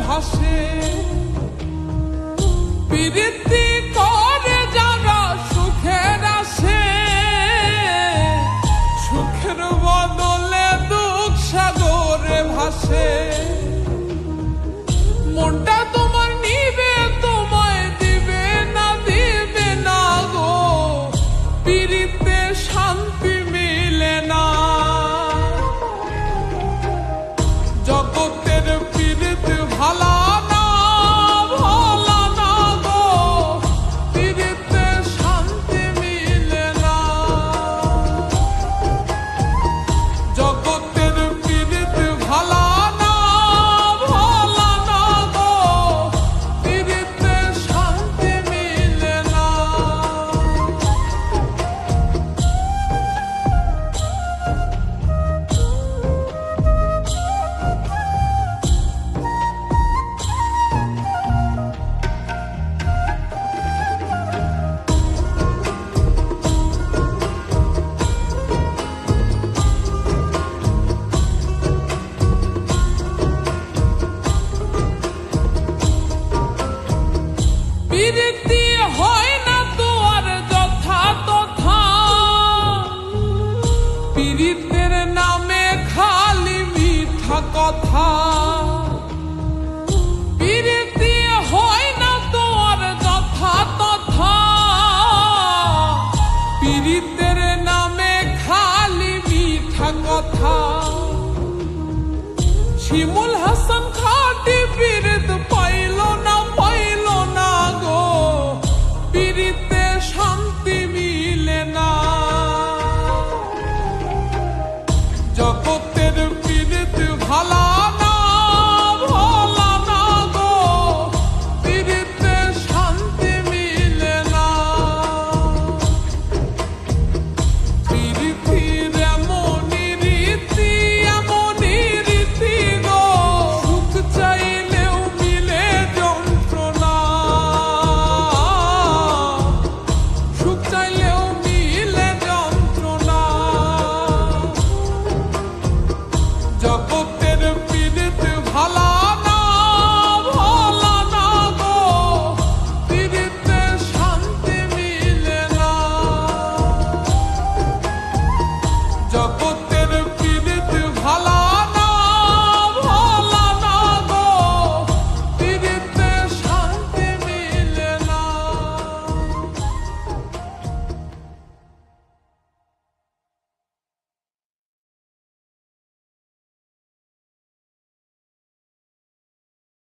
ভাসে প্রীতি করে যারা সুখের আসে, সুখের বদলে দুঃখ সাগরে ভাসে। মনটা তোমার নিবে তোমায় দিবে না গো, প্রীতিতে শান্তি মিলে না। জগতের প্রীতি ভালা না ভালা না গো, প্রীতিতে শান্তি মিলে না। জগতের প্রীতি ভালা না ভালা না গো, প্রীতিতে শান্তি মিলে না। প্রীতি হয় না তো আর যথা তথা, প্রীতের নামে খালি মিঠা কথা। প্রীতি হয় না তো আর যথা তথা, প্রীতের নামে খালি মিঠা কথা। শিমুল হাসান খাটি প্রীত পাইল না গো, প্রীতিতে শান্তি মিলে না। জগতের প্রীতি ভালা না ভালা না গো, প্রীতিতে শান্তি মিলে না। প্রীতির এমনই রীতি গো, সুখ চাইলেও মিলে যন্ত্রণা, সুখ চাইলেও মিলে যন্ত্রণা। জগতের প্রীতি ভালা না ভালা না গো, প্রীতিতে শান্তি মিলে না।